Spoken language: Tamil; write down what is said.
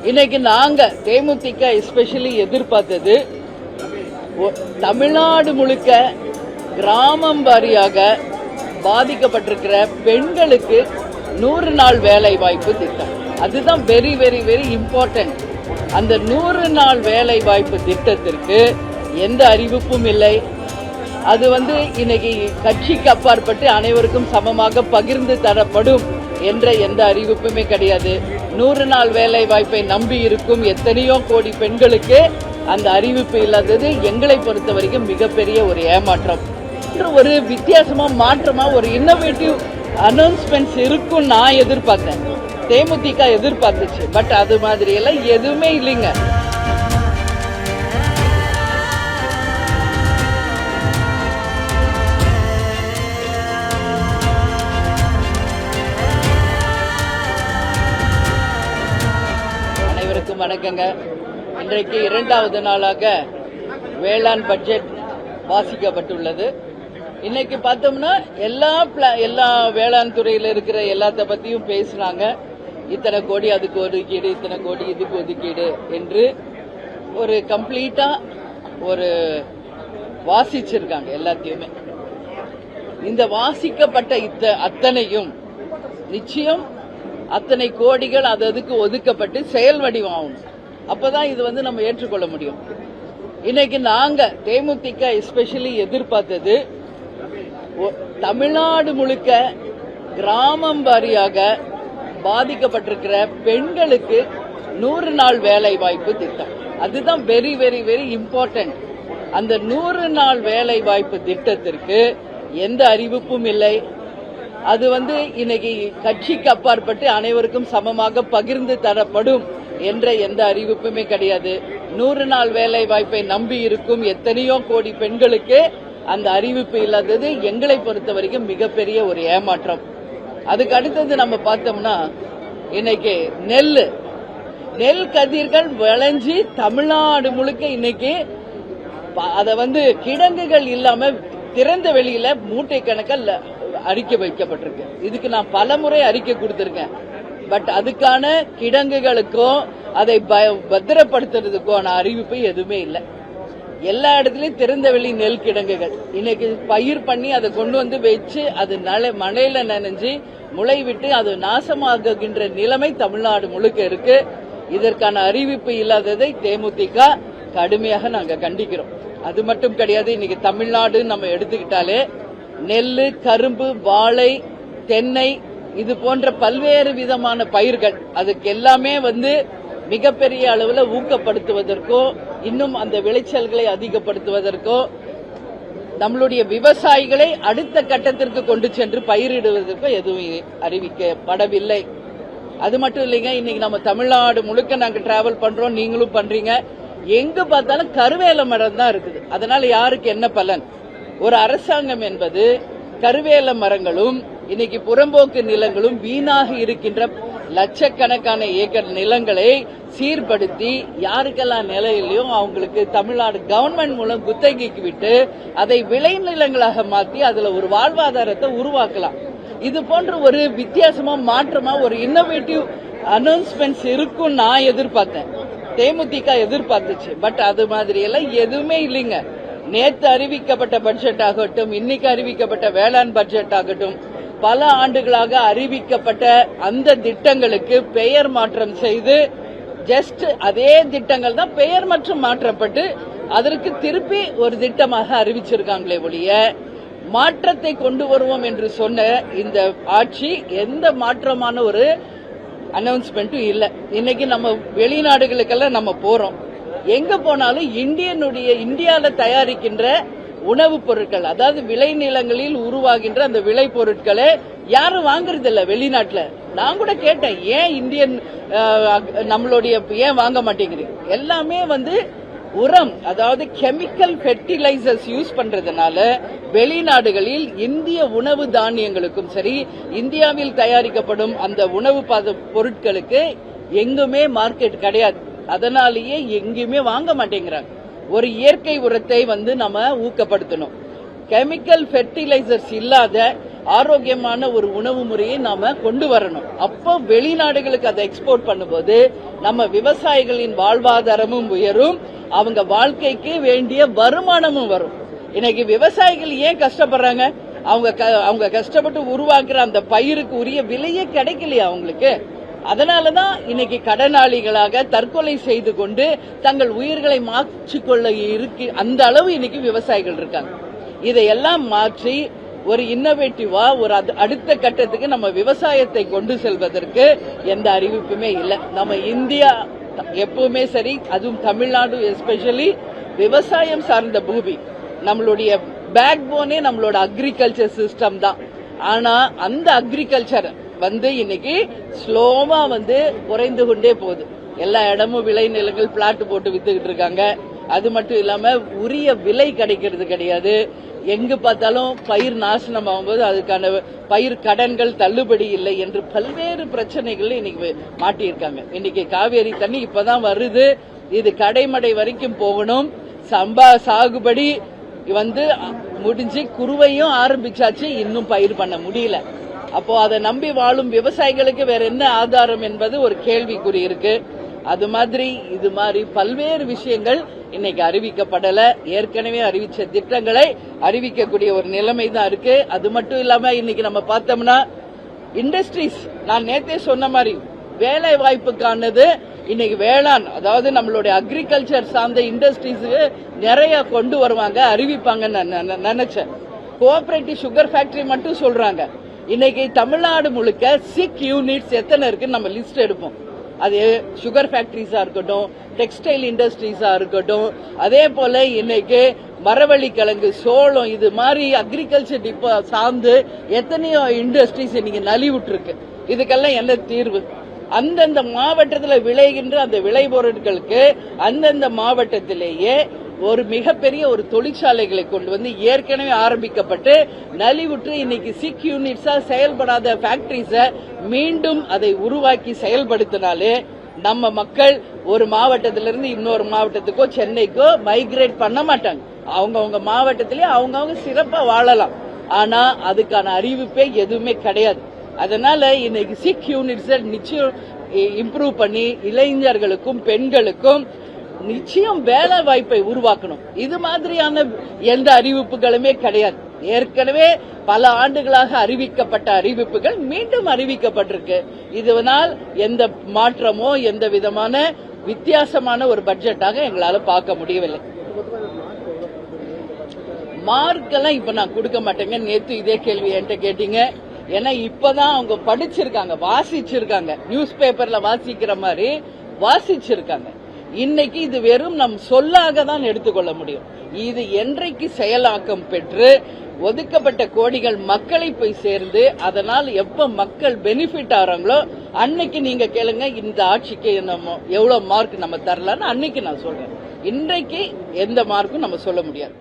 இன்னைக்கு நாங்க தேமுதிக எஸ்பெஷலி எதிர்பார்த்தது தமிழ்நாடு முழுக்க கிராமம் வாரியாக பாதிக்கப்பட்டிருக்கிற பெண்களுக்கு 100 நாள் வேலை வாய்ப்பு திட்டம். அதுதான் வெரி வெரி வெரி இம்பார்ட்டன்ட். அந்த 100 நாள் வேலை வாய்ப்பு திட்டத்திற்கு எந்த அறிவிப்பும் இல்லை. அது இன்னைக்கு கட்சிக்கு அப்பாற்பட்டு அனைவருக்கும் சமமாக பகிர்ந்து தரப்படும் என்ற எந்த அறிவிப்புமே கிடையாது. 100 நாள் வேலை வாய்ப்பை நம்பி இருக்கும் எத்தனையோ கோடி பெண்களுக்கு அந்த அறிவிப்பு இல்லாதது எங்களை பொறுத்த வரைக்கும் மிகப்பெரிய ஒரு ஏமாற்றம். ஒரு வித்தியாசமா மாற்றமா ஒரு இன்னோவேட்டிவ் அனௌன்ஸ்மெண்ட்ஸ் இருக்கும் நான் எதிர்பார்த்தேன். தேமுதிக எதிர்பார்த்துச்சு. பட் அது மாதிரி எல்லாம் எதுவுமே இல்லைங்க. அனைவருக்கும் வணக்கங்க. இன்றைக்கு 2வது நாளாக வேளாண் பட்ஜெட் வாசிக்கப்பட்டுள்ளது. இன்னைக்கு பார்த்தோம்னா எல்லா வேளாண் துறையில இருக்கிற எல்லாத்த பத்தியும் பேசினாங்க. இத்தனை கோடி அதுக்கு ஒதுக்கீடு, இத்தனை கோடி இதுக்கு ஒதுக்கீடு என்று ஒரு கம்ப்ளீட்டா ஒரு வாசிச்சிருக்காங்க எல்லாத்தையுமே. இந்த வாசிக்கப்பட்ட அத்தனையும் நிச்சயம் அத்தனை கோடிகள் அதுக்கு ஒதுக்கப்பட்டு செயல் வடிவாகும். அப்பதான் இது நம்ம ஏற்றுக்கொள்ள முடியும். இன்னைக்கு நாங்க தேமுதிக எஸ்பெஷலி எதிர்பார்த்தது தமிழ்நாடு முழுக்க கிராமம் வாரியாக பாதிக்கப்பட்டிருக்கிற பெண்களுக்கு 100 நாள் வேலை வாய்ப்பு திட்டம். அதுதான் வெரி வெரி வெரி இம்பார்ட்டன்ட். அந்த 100 நாள் வேலை வாய்ப்பு திட்டத்திற்கு எந்த அறிவிப்பும் இல்லை. அது இன்னைக்கு கட்சிக்கு அப்பாற்பட்டு அனைவருக்கும் சமமாக பகிர்ந்து தரப்படும் என்ற எந்த அறிவிப்புமே கிடையாது. 100 நாள் வேலை வாய்ப்பை நம்பி இருக்கும் எத்தனையோ கோடி பெண்களுக்கு அந்த அறிவிப்பு இல்லாதது எங்களை பொறுத்த வரைக்கும் மிகப்பெரிய ஒரு ஏமாற்றம். அதுக்கு அடுத்தது நம்ம பார்த்தோம்னா இன்னைக்கு நெல் கதிர்கள் விளைஞ்சி தமிழ்நாடு முழுக்க இன்னைக்கு அத கிடங்குகள் இல்லாம திறந்த வெளியில மூட்டை கணக்கில் அறிக்கை வைக்கப்பட்டிருக்கு. இதுக்கு நான் பலமுறை அறிக்கை கொடுத்திருக்கேன். பட் அதுக்கான கிடங்குகளுக்கோ அதை பத்திரப்படுத்துறதுக்கான அறிவிப்பு எதுவுமே இல்லை. எல்லா இடத்துலயும் திறந்த வெளி நெல் கிடங்குகள் இன்னைக்கு பயிர் பண்ணி அதை கொண்டு வச்சு அது மழையில நனைஞ்சு முளை விட்டு அது நாசமாகுகின்ற நிலைமை தமிழ்நாடு முழுக்க இருக்கு. இதற்கான அறிவிப்பு இல்லாததை தேமுதிக கடுமையாக நாங்க கண்டிக்கிறோம். அது மட்டும் கிடையாது. இன்னைக்கு தமிழ்நாடு நம்ம எடுத்துக்கிட்டாலே நெல்லு, கரும்பு, வாழை, தென்னை இது போன்ற பல்வேறு விதமான பயிர்கள் அதுக்கு எல்லாமே மிகப்பெரிய அளவில் ஊக்கப்படுத்துவதற்கோ இன்னும் அந்த விளைச்சல்களை அதிகப்படுத்துவதற்கோ நம்மளுடைய விவசாயிகளை அடுத்த கட்டத்திற்கு கொண்டு சென்று பயிரிடுவதற்கோ எதுவும் அறிவிக்கப்படவில்லை. அது மட்டும் இல்லைங்க. இன்னைக்கு நம்ம தமிழ்நாடு முழுக்க நாங்க டிராவல் பண்றோம், நீங்களும் பண்றீங்க. எங்க பார்த்தாலும் கருவேல மரம் தான் இருக்குது. அதனால யாருக்கு என்ன பலன்? ஒரு அரசாங்கம் என்பது கருவேல மரங்களும் இன்னைக்கு புறம்போக்கு நிலங்களும் வீணாக இருக்கின்ற லட்சக்கணக்கான ஏக்கர் நிலங்களை சீர்படுத்தி யாருக்கெல்லாம் நிலையிலையோ அவங்களுக்கு தமிழ்நாடு கவர்மெண்ட் மூலம் குத்தகைக்கு விட்டு அதை விளைநிலங்களாக மாற்றி அதுல ஒரு வாழ்வாதாரத்தை உருவாக்கலாம். இது போன்ற ஒரு வித்தியாசமா மாற்றமா ஒரு இன்னோவேட்டிவ் அனௌன்ஸ்மெண்ட்ஸ் இருக்கும் நான் எதிர்பார்த்தேன். தேமுதிக எதிர்பார்த்துச்சு. பட் அது மாதிரி எல்லாம் எதுவுமே இல்லைங்க. நேற்று அறிவிக்கப்பட்ட பட்ஜெட் ஆகட்டும், இன்னைக்கு அறிவிக்கப்பட்ட வேளாண் பட்ஜெட் ஆகட்டும், பல ஆண்டுகளாக அறிவிக்கப்பட்ட அந்த திட்டங்களுக்கு பெயர் மாற்றம் செய்து ஜஸ்ட் அதே திட்டங்கள் தான் பெயர் மற்றும் மாற்றப்பட்டு அதற்கு திருப்பி ஒரு திட்டமாக அறிவிச்சிருக்காங்களே ஒழிய மாற்றத்தை கொண்டு வருவோம் என்று சொன்ன இந்த ஆட்சி எந்த மாற்றமான ஒரு அனௌன்ஸ்மெண்ட்டும் இல்லை. இன்னைக்கு நம்ம வெளிநாடுகளுக்கெல்லாம் நம்ம போறோம். எங்க போனாலும் இந்தியால தயாரிக்கின்ற உணவுப் பொருட்கள், அதாவது விளைநிலங்களில் உருவாகின்ற அந்த விளை பொருட்களை யாரும் வாங்குறது இல்ல வெளிநாட்டுல. நான் கூட கேட்டேன், ஏன் இந்தியன் நம்மளுடைய ஏன் வாங்க மாட்டேங்கிறீங்க? எல்லாமே உரம், அதாவது கெமிக்கல் ஃபெர்டிலைசர்ஸ் யூஸ் பண்றதுனால வெளிநாடுகளில் இந்திய உணவு தானியங்களுக்கும் சரி, இந்தியாவில் தயாரிக்கப்படும் அந்த உணவு பொருட்களுக்கு எங்குமே மார்க்கெட் கிடையாது. அதனாலேயே எங்கேயுமே வாங்க மாட்டேங்கிறாங்க. ஒரு இயற்கை உரத்தை நம்ம ஊக்கப்படுத்தணும். கெமிக்கல் ஃபெர்டிலைசர்ஸ் இல்லாத ஆரோக்கியமான ஒரு உணவு முறையை நாம கொண்டு வரணும். அப்போ வெளிநாடுகளுக்கு அதை எக்ஸ்போர்ட் பண்ணும்போது நம்ம விவசாயிகளின் வாழ்வாதாரமும் உயரும், அவங்க வாழ்க்கைக்கு வேண்டிய வருமானமும் வரும். இன்னைக்கு விவசாயிகள் ஏன் கஷ்டப்படுறாங்க? அவங்க கஷ்டப்பட்டு உருவாக்குற அந்த பயிருக்கு உரிய விலையே கிடைக்கலையா அவங்களுக்கு? அதனாலதான் இன்னைக்கு கடனாளிகளாக தற்கொலை செய்து கொண்டு தங்கள் உயிர்களை மாற்றிக்கொள்ள இருக்கு. அந்த அளவு இன்னைக்கு விவசாயிகள் இருக்காங்க. இதையெல்லாம் மாற்றி ஒரு இன்னோவேட்டிவா ஒரு அடுத்த கட்டத்துக்கு நம்ம விவசாயத்தை கொண்டு செல்வதற்கு எந்த அறிவிப்புமே இல்லை. நம்ம இந்தியா எப்பவுமே சரி, அதுவும் தமிழ்நாடு எஸ்பெஷலி விவசாயம் சார்ந்த பூமி. நம்மளுடைய பேக் போனே நம்மளோட அக்ரிகல்ச்சர் சிஸ்டம் தான். ஆனா அந்த அக்ரிகல்ச்சர் இன்னைக்கு ஸ்லோவா குறைந்து கொண்டே போகுது. எல்லா இடமும் விளை நிலங்கள் பிளாட் போட்டு வித்துக்கிட்டு இருக்காங்க. அது மட்டும் இல்லாம உரிய விலை கிடைக்கிறது கிடையாது. எங்கு பார்த்தாலும் பயிர் நாசனம் ஆகும்போது அதுக்கான பயிர் கடன்கள் தள்ளுபடி இல்லை என்று பல்வேறு பிரச்சனைகள் இன்னைக்கு மாட்டியிருக்காங்க. இன்னைக்கு காவேரி தண்ணி இப்பதான் வருது, இது கடைமடை வரைக்கும் போகணும். சம்பா சாகுபடி முடிஞ்சு குறுவையும் ஆரம்பிச்சாச்சு, இன்னும் பயிர் பண்ண முடியல. அப்போ அதை நம்பி வாழும் விவசாயிகளுக்கு வேற என்ன ஆதாரம் என்பது ஒரு கேள்விக்குறி இருக்கு. அது மாதிரி இது மாதிரி பல்வேறு விஷயங்கள் இன்னைக்கு அறிவிக்கப்படல. ஏற்கனவே அறிவிச்ச திட்டங்களை அறிவிக்கக்கூடிய ஒரு நிலைமை தான் இருக்கு. அது மட்டும் இல்லாம இன்னைக்கு நம்ம பார்த்தோம்னா இண்டஸ்ட்ரீஸ், நான் நேத்தே சொன்ன மாதிரி வேலை வாய்ப்புக்கானது இன்னைக்கு வேளாண், அதாவது நம்மளுடைய அக்ரிகல்ச்சர் சார்ந்த இண்டஸ்ட்ரீஸுக்கு நிறைய கொண்டு வருவாங்க, அறிவிப்பாங்கன்னு நினைச்சேன். கோஆபரேட்டிவ் சுகர் ஃபேக்டரி மட்டும் சொல்றாங்க. இன்னைக்கு தமிழ்நாடு முழுக்க சிக் யூனிட்ஸ் எத்தனை இருக்குன்னு நம்ம லிஸ்ட் எடுப்போம். அது சுகர் ஃபேக்டரிஸா இருக்கட்டும், டெக்ஸ்டைல் இண்டஸ்ட்ரீஸா இருக்கட்டும், அதே போல இன்னைக்கு மரவள்ளி கிழங்கு, சோளம், இது மாதிரி அக்ரிகல்ச்சர் டிப்போ சார்ந்து எத்தனையோ இண்டஸ்ட்ரீஸ் இன்னைக்கு நலிவுற்று இருக்கு. இதுக்கெல்லாம் என்ன தீர்வு? அந்தந்த மாவட்டத்தில் விளைகின்ற அந்த விளைபொருட்களுக்கு அந்தந்த மாவட்டத்திலேயே ஒரு மிகப்பெரிய ஒரு தொழிற்சாலைகளை கொண்டு ஏற்கனவே ஆரம்பிக்கப்பட்டு நலிவுற்று இன்னைக்கு சிக் யூனிட்ஸா செயல்படாத ஃபேக்டரிஸ மீண்டும் அதை உருவாக்கி செயல்படுத்தினாலே நம்ம மக்கள் ஒரு மாவட்டத்திலிருந்து இன்னொரு மாவட்டத்துக்கோ சென்னைக்கோ மைக்ரேட் பண்ண மாட்டாங்க. அவங்கவுங்க மாவட்டத்திலே அவங்கவுங்க சிறப்பா வாழலாம். ஆனா அதுக்கான அறிவிப்பே எதுவுமே கிடையாது. அதனால இன்னைக்கு சிக் யூனிட்ஸை நிச்சயம் இம்ப்ரூவ் பண்ணி இளைஞர்களுக்கும் பெண்களுக்கும் நிச்சயம் வேலை வாய்ப்பை உருவாக்கணும். இது மாதிரியான எந்த அறிவிப்புகளுமே கிடையாது. ஏற்கனவே பல ஆண்டுகளாக அறிவிக்கப்பட்ட அறிவிப்புகள் மீண்டும் அறிவிக்கப்பட்டிருக்கு. இதனால் எந்த மாற்றமோ எந்த விதமான வித்தியாசமான ஒரு பட்ஜெட்டாக எங்களால பார்க்க முடியவில்லை. மார்க் எல்லாம் இப்ப நான் கொடுக்க மாட்டேங்க. நேத்து இதே கேள்வி என்கிட்ட கேட்டீங்க. ஏன்னா இப்பதான் அவங்க படிச்சிருக்காங்க, வாசிச்சிருக்காங்க, நியூஸ் பேப்பர்ல வாசிக்கிற மாதிரி வாசிச்சிருக்காங்க. இன்னைக்கு இது வெறும் நம் சொல்லாக தான் எடுத்துக்கொள்ள முடியும். இது என்றைக்கு செயலாக்கம் பெற்று ஒதுக்கப்பட்ட கோடிகள் மக்களை போய் சேர்ந்து அதனால் எப்ப மக்கள் பெனிஃபிட் ஆறாங்களோ அன்னைக்கு நீங்க கேளுங்க, இந்த ஆட்சிக்கு எவ்வளவு மார்க் நம்ம தரலான்னு அன்னைக்கு நான் சொல்றேன். இன்றைக்கு எந்த மார்க்கும் நம்ம சொல்ல முடியாது.